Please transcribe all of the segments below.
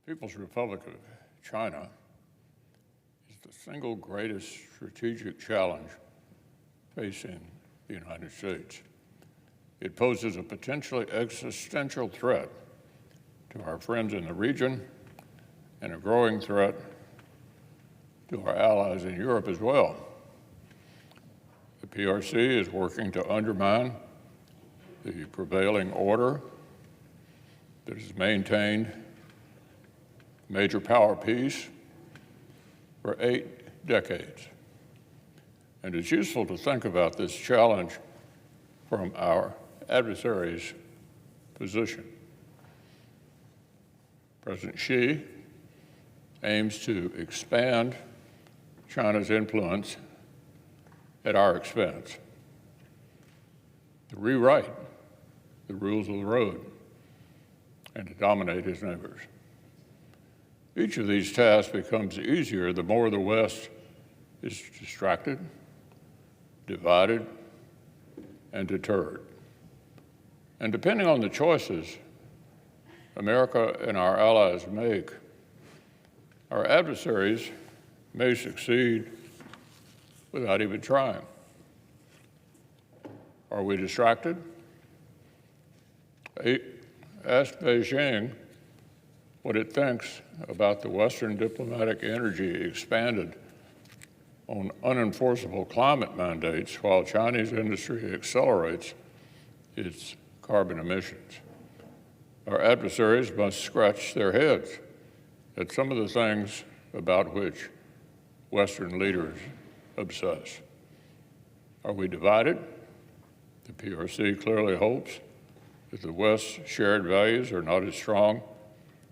People's Republic of China is the single greatest strategic challenge facing the United States. It poses a potentially existential threat to our friends in the region and a growing threat to our allies in Europe as well. The PRC is working to undermine the prevailing order that has maintained major power peace for 8 decades. And it's useful to think about this challenge from our adversary's position. President Xi aims to expand China's influence at our expense, to rewrite the rules of the road, and to dominate his neighbors. Each of these tasks becomes easier the more the West is distracted, divided, and deterred. And depending on the choices America and our allies make, our adversaries may succeed without even trying. Are we distracted? Ask Beijing what it thinks about the Western diplomatic energy expanded on unenforceable climate mandates while Chinese industry accelerates its carbon emissions. Our adversaries must scratch their heads at some of the things about which Western leaders obsess. Are we divided? The PRC clearly hopes that the West's shared values are not as strong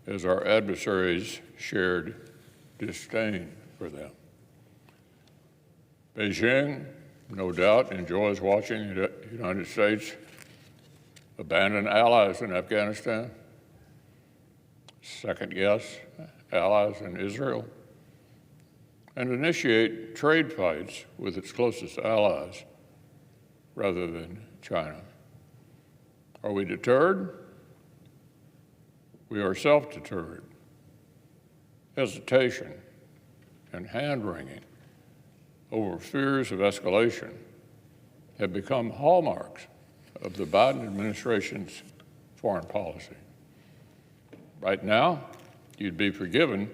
as our adversaries' shared disdain for them. Beijing, no doubt, enjoys watching the United States abandon allies in Afghanistan, second-guess allies in Israel, and initiate trade fights with its closest allies rather than China. Are we deterred? We are self-deterred. Hesitation and hand-wringing over fears of escalation have become hallmarks of the Biden administration's foreign policy. Right now, you'd be forgiven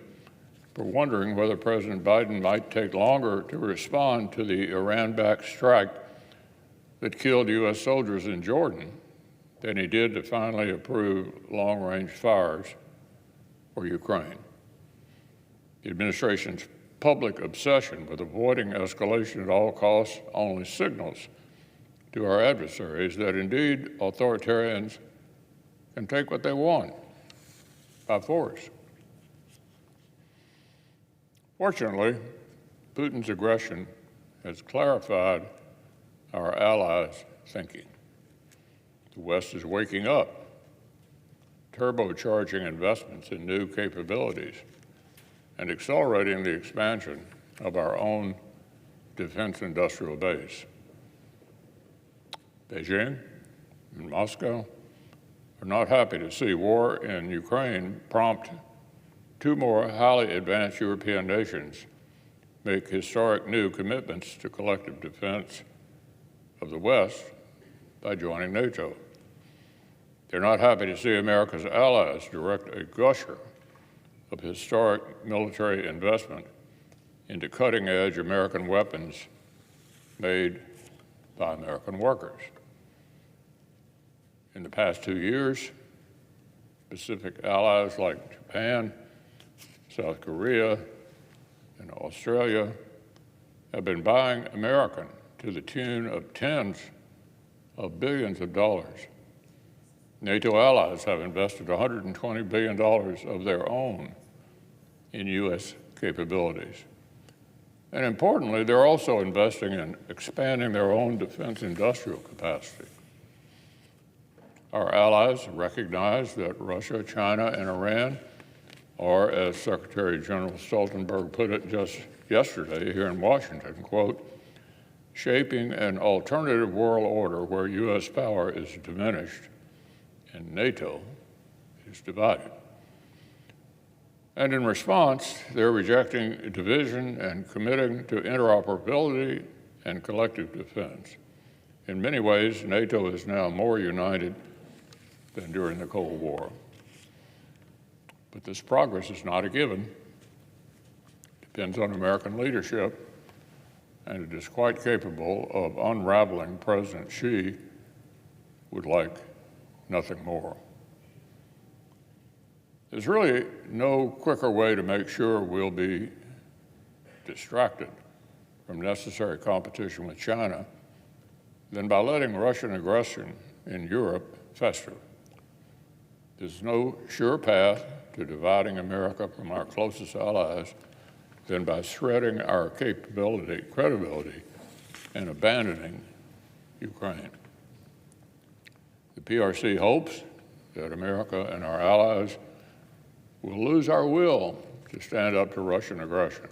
for wondering whether President Biden might take longer to respond to the Iran-backed strike that killed U.S. soldiers in Jordan than he did to finally approve long-range fires for Ukraine. The administration's public obsession with avoiding escalation at all costs only signals to our adversaries that indeed authoritarians can take what they want by force. Fortunately, Putin's aggression has clarified our allies' thinking. The West is waking up, turbocharging investments in new capabilities, and accelerating the expansion of our own defense industrial base. Beijing and Moscow are not happy to see war in Ukraine prompt 2 more highly advanced European nations make historic new commitments to collective defense of the West by joining NATO. They're not happy to see America's allies direct a gusher of historic military investment into cutting-edge American weapons made by American workers. In the past 2 years, Pacific allies like Japan, South Korea, and Australia have been buying American to the tune of tens of billions of dollars. NATO allies have invested $120 billion of their own in U.S. capabilities. And importantly, they're also investing in expanding their own defense industrial capacity. Our allies recognize that Russia, China, and Iran are, as Secretary General Stoltenberg put it just yesterday here in Washington, quote, shaping an alternative world order where U.S. power is diminished and NATO is divided. And in response, they're rejecting division and committing to interoperability and collective defense. In many ways, NATO is now more united than during the Cold War. But this progress is not a given. It depends on American leadership, and it is quite capable of unraveling President Xi would like nothing more. There's really no quicker way to make sure we'll be distracted from necessary competition with China than by letting Russian aggression in Europe fester. There's no sure path to dividing America from our closest allies than by shredding our credibility, and abandoning Ukraine. The PRC hopes that America and our allies will lose our will to stand up to Russian aggression.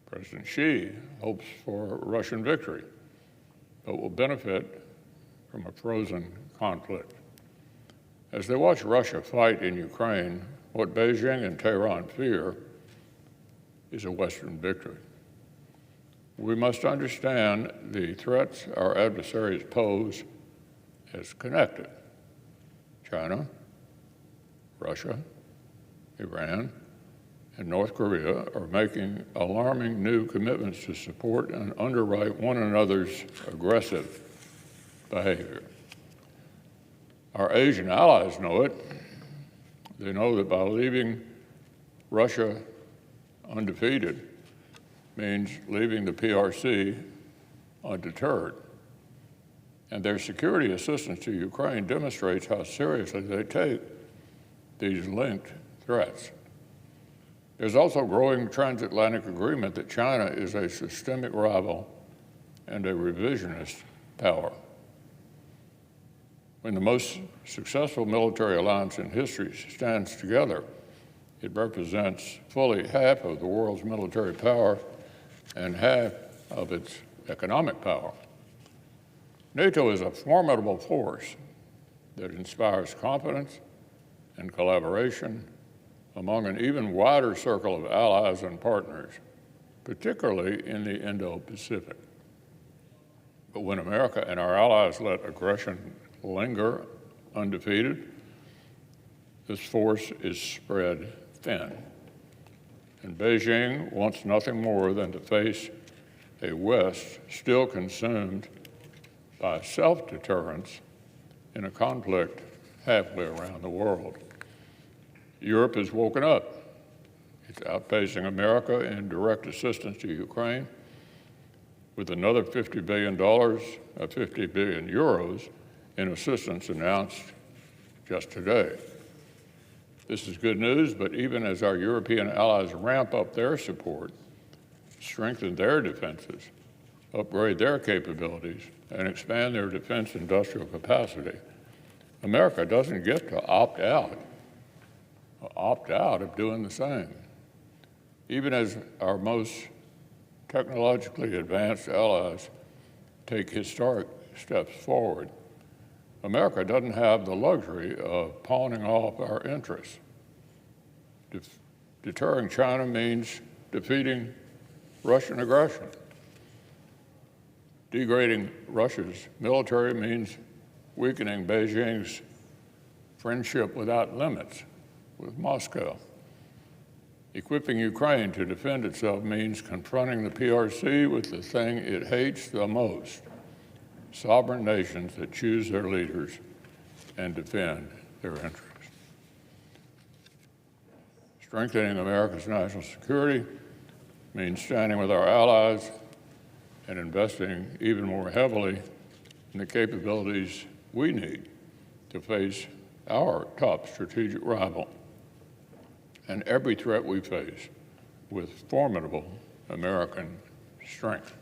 President Xi hopes for Russian victory, but will benefit from a frozen conflict. As they watch Russia fight in Ukraine, what Beijing and Tehran fear is a Western victory. We must understand the threats our adversaries pose as connected. China, Russia, Iran, and North Korea are making alarming new commitments to support and underwrite one another's aggressive behavior. Our Asian allies know it. They know that by leaving Russia undefeated means leaving the PRC undeterred. And their security assistance to Ukraine demonstrates how seriously they take these linked threats. There's also growing transatlantic agreement that China is a systemic rival and a revisionist power. When the most successful military alliance in history stands together, it represents fully half of the world's military power and half of its economic power. NATO is a formidable force that inspires confidence and collaboration among an even wider circle of allies and partners, particularly in the Indo-Pacific. But when America and our allies let aggression linger undefeated, this force is spread thin. And Beijing wants nothing more than to face a West still consumed by self-deterrence in a conflict halfway around the world. Europe has woken up. It's outpacing America in direct assistance to Ukraine with another $50 billion, 50 billion euros in assistance announced just today. This is good news, but even as our European allies ramp up their support, strengthen their defenses, upgrade their capabilities, and expand their defense industrial capacity, America doesn't get to opt out of doing the same. Even as our most technologically advanced allies take historic steps forward, America doesn't have the luxury of pawning off our interests. Deterring China means defeating Russian aggression. Degrading Russia's military means weakening Beijing's friendship without limits with Moscow. Equipping Ukraine to defend itself means confronting the PRC with the thing it hates the most: sovereign nations that choose their leaders and defend their interests. Strengthening America's national security means standing with our allies and investing even more heavily in the capabilities we need to face our top strategic rival and every threat we face with formidable American strength.